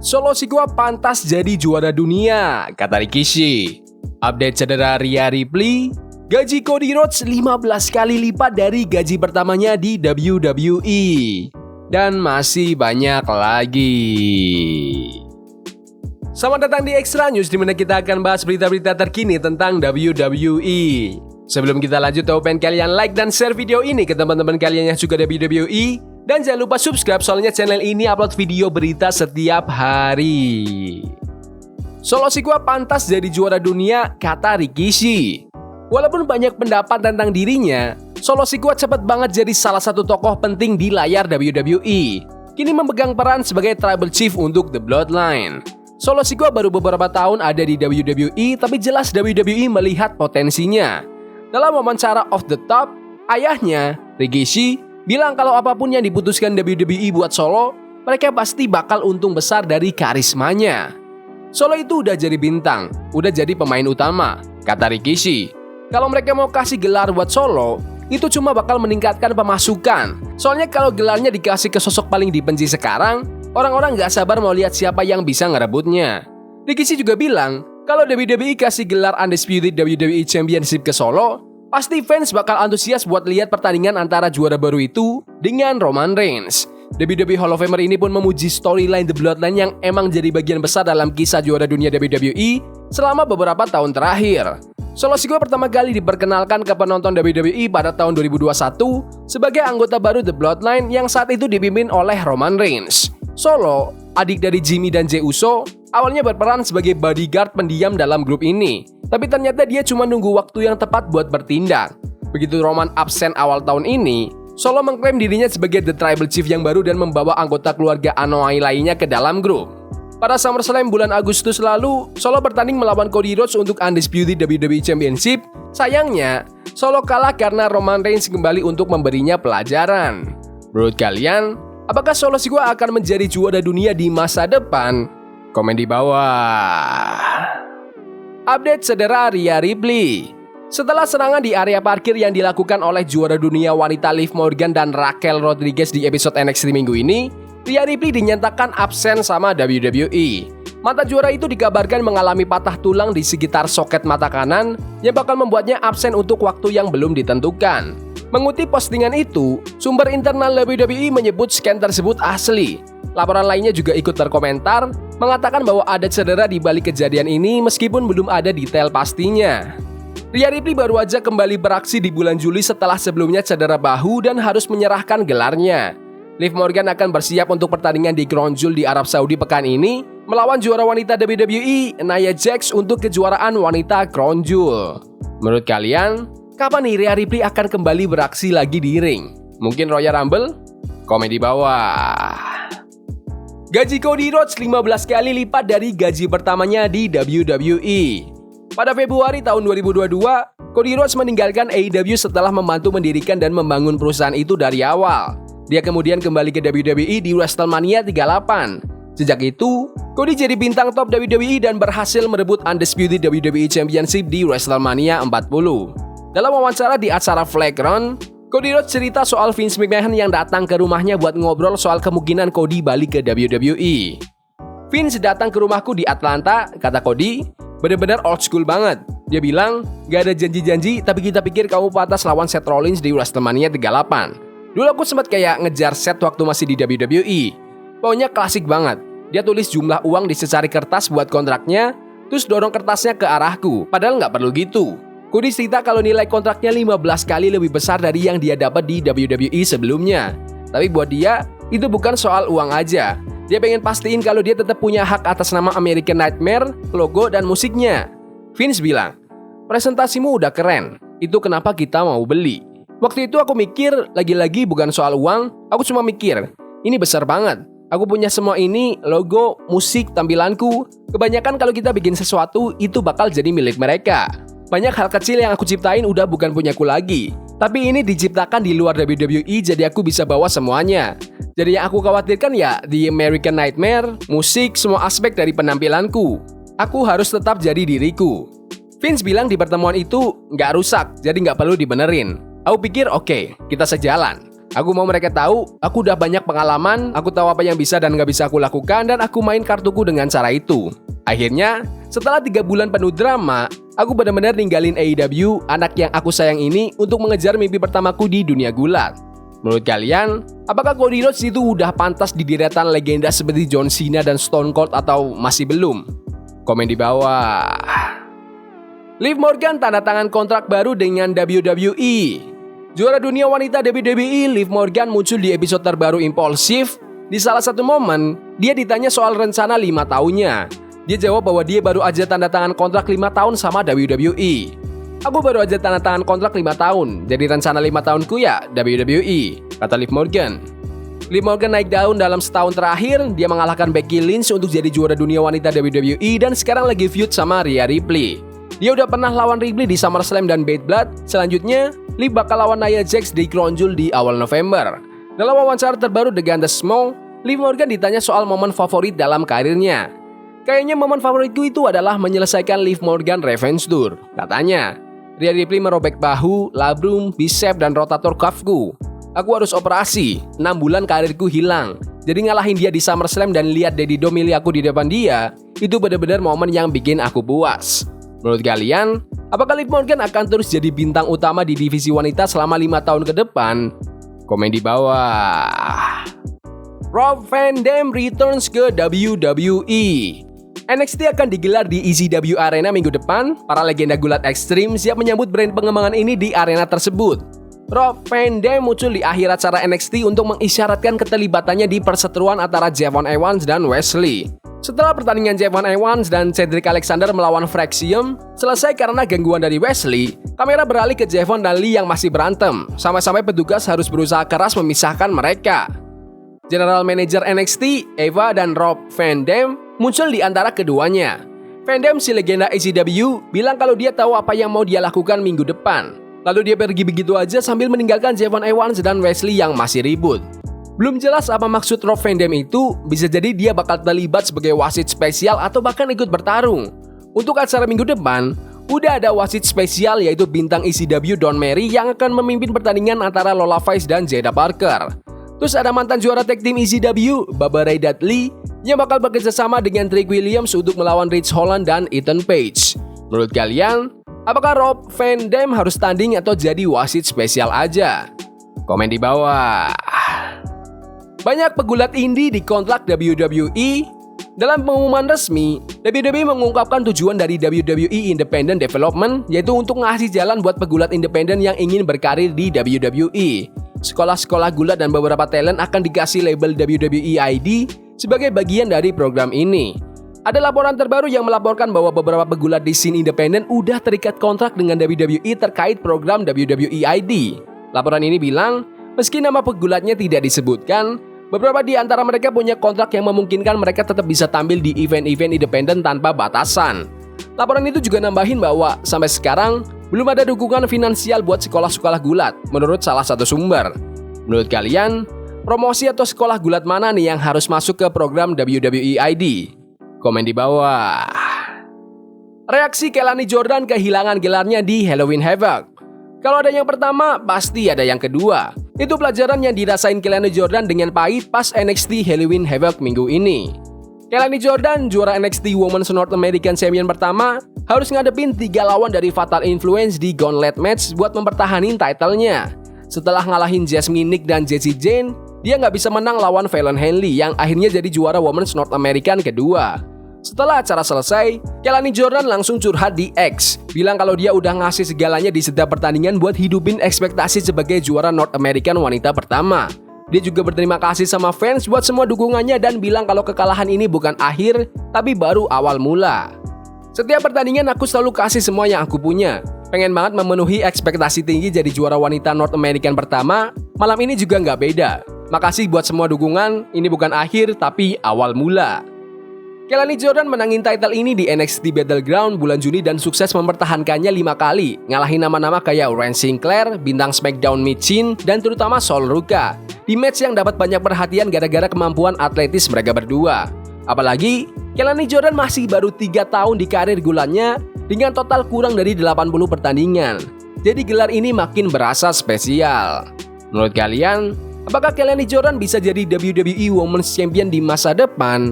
Solo Sikoa pantas jadi juara dunia, kata Rikishi. Update cedera Rhea Ripley, gaji Cody Rhodes 15 kali lipat dari gaji pertamanya di WWE. Dan masih banyak lagi. Selamat datang di Extra News, di mana kita akan bahas berita-berita terkini tentang WWE. Sebelum kita lanjut, aku pengen kalian like dan share video ini ke teman-teman kalian yang suka WWE. Dan jangan lupa subscribe, soalnya channel ini upload video berita setiap hari. Solo Sikoa pantas jadi juara dunia, kata Rikishi. Walaupun banyak pendapat tentang dirinya, Solo Sikoa cepat banget jadi salah satu tokoh penting di layar WWE. Kini memegang peran sebagai Tribal Chief untuk The Bloodline. Solo Sikoa baru beberapa tahun ada di WWE, tapi jelas WWE melihat potensinya. Dalam wawancara Off the Top, ayahnya, Rikishi, bilang kalau apapun yang diputuskan WWE buat Solo, mereka pasti bakal untung besar dari karismanya. Solo itu udah jadi bintang, udah jadi pemain utama, kata Rikishi. Kalau mereka mau kasih gelar buat Solo, itu cuma bakal meningkatkan pemasukan. Soalnya kalau gelarnya dikasih ke sosok paling dibenci sekarang, orang-orang gak sabar mau lihat siapa yang bisa ngerebutnya. Rikishi juga bilang, kalau WWE kasih gelar Undisputed WWE Championship ke Solo, pasti fans bakal antusias buat lihat pertandingan antara juara baru itu dengan Roman Reigns. WWE Hall of Famer ini pun memuji storyline The Bloodline yang emang jadi bagian besar dalam kisah juara dunia WWE selama beberapa tahun terakhir. Solo Sikoa pertama kali diperkenalkan ke penonton WWE pada tahun 2021 sebagai anggota baru The Bloodline yang saat itu dipimpin oleh Roman Reigns. Solo, adik dari Jimmy dan Jey Uso, awalnya berperan sebagai bodyguard pendiam dalam grup ini. Tapi ternyata dia cuma nunggu waktu yang tepat buat bertindak. Begitu Roman absen awal tahun ini, Solo mengklaim dirinya sebagai The Tribal Chief yang baru dan membawa anggota keluarga Anoa'i lainnya ke dalam grup. Pada SummerSlam bulan Agustus lalu, Solo bertanding melawan Cody Rhodes untuk Undisputed WWE Championship. Sayangnya, Solo kalah karena Roman Reigns kembali untuk memberinya pelajaran. Menurut kalian, apakah Solo Sikoa akan menjadi juara dunia di masa depan? Komen di bawah. Update cedera Rhea Ripley. Setelah serangan di area parkir yang dilakukan oleh juara dunia wanita Liv Morgan dan Raquel Rodriguez di episode NXT minggu ini, Rhea Ripley dinyatakan absen sama WWE. Mata juara itu dikabarkan mengalami patah tulang di sekitar soket mata kanan yang bakal membuatnya absen untuk waktu yang belum ditentukan. Mengutip postingan itu, sumber internal WWE menyebut scan tersebut asli. Laporan lainnya juga ikut berkomentar, mengatakan bahwa ada cedera di balik kejadian ini meskipun belum ada detail pastinya. Rhea Ripley baru aja kembali beraksi di bulan Juli setelah sebelumnya cedera bahu dan harus menyerahkan gelarnya. Liv Morgan akan bersiap untuk pertandingan di Crown Jewel di Arab Saudi pekan ini melawan juara wanita WWE Nia Jax untuk kejuaraan wanita Crown Jewel. Menurut kalian, kapan nih Rhea Ripley akan kembali beraksi lagi di ring? Mungkin Royal Rumble? Komen di bawah. Gaji Cody Rhodes 15 kali lipat dari gaji pertamanya di WWE. Pada Februari tahun 2022, Cody Rhodes meninggalkan AEW setelah membantu mendirikan dan membangun perusahaan itu dari awal. Dia kemudian kembali ke WWE di WrestleMania 38. Sejak itu, Cody jadi bintang top WWE dan berhasil merebut Undisputed WWE Championship di WrestleMania 40. Dalam wawancara di acara Flagrant, Cody Rhodes cerita soal Vince McMahon yang datang ke rumahnya buat ngobrol soal kemungkinan Cody balik ke WWE. Vince datang ke rumahku di Atlanta, kata Cody, bener-bener old school banget. Dia bilang, gak ada janji-janji tapi kita pikir kamu pantas lawan Seth Rollins di WrestleMania 38. Dulu aku sempat kayak ngejar Seth waktu masih di WWE. Pokoknya klasik banget. Dia tulis jumlah uang di secari kertas buat kontraknya, terus dorong kertasnya ke arahku. Padahal gak perlu gitu. Cody cerita kalau nilai kontraknya 15 kali lebih besar dari yang dia dapat di WWE sebelumnya. Tapi buat dia, itu bukan soal uang aja. Dia pengen pastiin kalau dia tetap punya hak atas nama American Nightmare, logo, dan musiknya. Vince bilang, presentasimu udah keren, itu kenapa kita mau beli. Waktu itu aku mikir, lagi-lagi bukan soal uang, aku cuma mikir, ini besar banget. Aku punya semua ini, logo, musik, tampilanku. Kebanyakan kalau kita bikin sesuatu, itu bakal jadi milik mereka. Banyak hal kecil yang aku ciptain udah bukan punyaku lagi. Tapi ini diciptakan di luar WWE, jadi aku bisa bawa semuanya. Jadi yang aku khawatirkan ya The American Nightmare, musik, semua aspek dari penampilanku. Aku harus tetap jadi diriku. Vince bilang di pertemuan itu nggak rusak, jadi nggak perlu dibenerin. Aku pikir oke, kita sejalan. Aku mau mereka tahu, aku udah banyak pengalaman, aku tahu apa yang bisa dan gak bisa aku lakukan, dan aku main kartuku dengan cara itu. Akhirnya, setelah 3 bulan penuh drama, aku benar-benar ninggalin AEW, anak yang aku sayang ini, untuk mengejar mimpi pertamaku di dunia gulat. Menurut kalian, apakah Cody Rhodes itu udah pantas di deretan legenda seperti John Cena dan Stone Cold atau masih belum? Komen di bawah. Liv Morgan tanda tangan kontrak baru dengan WWE. Juara dunia wanita WWE Liv Morgan muncul di episode terbaru Impulsive. Di salah satu momen, dia ditanya soal rencana 5 tahunnya. Dia jawab bahwa dia baru aja tanda tangan kontrak 5 tahun sama WWE. Aku baru aja tanda tangan kontrak 5 tahun, jadi rencana 5 tahunku ya WWE, kata Liv Morgan. Liv Morgan naik daun dalam setahun terakhir, dia mengalahkan Becky Lynch untuk jadi juara dunia wanita WWE dan sekarang lagi feud sama Rhea Ripley. Dia udah pernah lawan Ripley di SummerSlam dan Bad Blood. Selanjutnya, Liv bakal lawan Nia Jax di Crown Jewel di awal November. Dalam wawancara terbaru dengan The Small, Liv Morgan ditanya soal momen favorit dalam karirnya. Kayaknya momen favoritku itu adalah menyelesaikan Liv Morgan Revenge Tour, katanya. Rhea Ripley merobek bahu, labrum, bicep, dan rotator cuffku. Aku harus operasi, 6 bulan karirku hilang. Jadi ngalahin dia di SummerSlam dan lihat Daddy Dom milih aku di depan dia, itu benar-benar momen yang bikin aku puas. Menurut kalian, apakah Liv Morgan akan terus jadi bintang utama di divisi wanita selama 5 tahun ke depan? Komen di bawah. Rob Van Dam returns ke WWE. NXT akan digelar di ECW Arena minggu depan. Para legenda gulat ekstrim siap menyambut brand pengembangan ini di arena tersebut. Rob Van Dam muncul di akhir acara NXT untuk mengisyaratkan keterlibatannya di perseteruan antara Javon Evans dan Wesley. Setelah pertandingan Javon Evans dan Cedric Alexander melawan Fraxium selesai karena gangguan dari Wesley, kamera beralih ke Javon dan Lee yang masih berantem, sampai-sampai petugas harus berusaha keras memisahkan mereka. General Manager NXT, Eva dan Rob Van Dam muncul di antara keduanya. Van Dam, si legenda ECW, bilang kalau dia tahu apa yang mau dia lakukan minggu depan. Lalu dia pergi begitu aja sambil meninggalkan Javon Evans dan Wesley yang masih ribut. Belum jelas apa maksud Rob Van Dam itu, bisa jadi dia bakal terlibat sebagai wasit spesial atau bahkan ikut bertarung. Untuk acara minggu depan, udah ada wasit spesial yaitu bintang ECW Dawn Mary yang akan memimpin pertandingan antara Lola Vice dan Jada Parker. Terus ada mantan juara tag team ECW, Baba Ray Dudley, yang bakal bekerja sama dengan Trick Williams untuk melawan Ridge Holland dan Ethan Page. Menurut kalian, apakah Rob Van Dam harus tanding atau jadi wasit spesial aja? Komen di bawah. Banyak pegulat indie dikontrak WWE. Dalam pengumuman resmi, WWE mengungkapkan tujuan dari WWE Independent Development, yaitu untuk ngasih jalan buat pegulat independen yang ingin berkarir di WWE. Sekolah-sekolah gulat dan beberapa talent akan dikasih label WWE ID sebagai bagian dari program ini. Ada laporan terbaru yang melaporkan bahwa beberapa pegulat di scene independen udah terikat kontrak dengan WWE terkait program WWE ID. Laporan ini bilang, meski nama pegulatnya tidak disebutkan, beberapa di antara mereka punya kontrak yang memungkinkan mereka tetap bisa tampil di event-event independen tanpa batasan. Laporan itu juga nambahin bahwa sampai sekarang belum ada dukungan finansial buat sekolah-sekolah gulat, menurut salah satu sumber. Menurut kalian, promosi atau sekolah gulat mana nih yang harus masuk ke program WWE ID? Komen di bawah. Reaksi Kelani Jordan kehilangan gelarnya di Halloween Havoc. Kalau ada yang pertama, pasti ada yang kedua. Itu pelajaran yang dirasain Kelani Jordan dengan pahit pas NXT Halloween Havoc minggu ini. Kelani Jordan, juara NXT Women's North American Champion pertama, harus ngadepin 3 lawan dari Fatal Influence di Gauntlet Match buat mempertahanin title-nya. Setelah ngalahin Jasmine Nick dan Jessie Jane, dia nggak bisa menang lawan Fallon Henley yang akhirnya jadi juara Women's North American kedua. Setelah acara selesai, Kelani Jordan langsung curhat di X, bilang kalau dia udah ngasih segalanya di setiap pertandingan buat hidupin ekspektasi sebagai juara North American wanita pertama. Dia juga berterima kasih sama fans buat semua dukungannya dan bilang kalau kekalahan ini bukan akhir, tapi baru awal mula. Setiap pertandingan aku selalu kasih semua yang aku punya. Pengen banget memenuhi ekspektasi tinggi jadi juara wanita North American pertama, malam ini juga nggak beda. Makasih buat semua dukungan, ini bukan akhir tapi awal mula. Kelani Jordan menangin title ini di NXT Battleground bulan Juni dan sukses mempertahankannya 5 kali, ngalahin nama-nama kayak Ryan Sinclair, bintang SmackDown Michin, dan terutama Sol Ruka. Di match yang dapat banyak perhatian gara-gara kemampuan atletis mereka berdua. Apalagi, Kelani Jordan masih baru 3 tahun di karir gulatnya dengan total kurang dari 80 pertandingan. Jadi gelar ini makin berasa spesial. Menurut kalian, Apakah Kelly Jordan bisa jadi WWE Women's Champion di masa depan?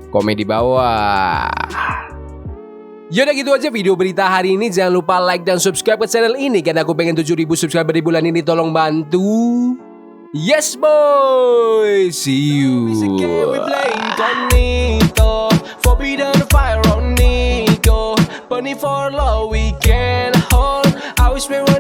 Komen di bawah. Yaudah gitu aja video berita hari ini. Jangan lupa like dan subscribe ke channel ini karena aku pengen 7.000 subscriber di bulan ini. Tolong bantu. Yes boy. See you. Forbidden fire on Nico. Burning for love we can hold. I wish we were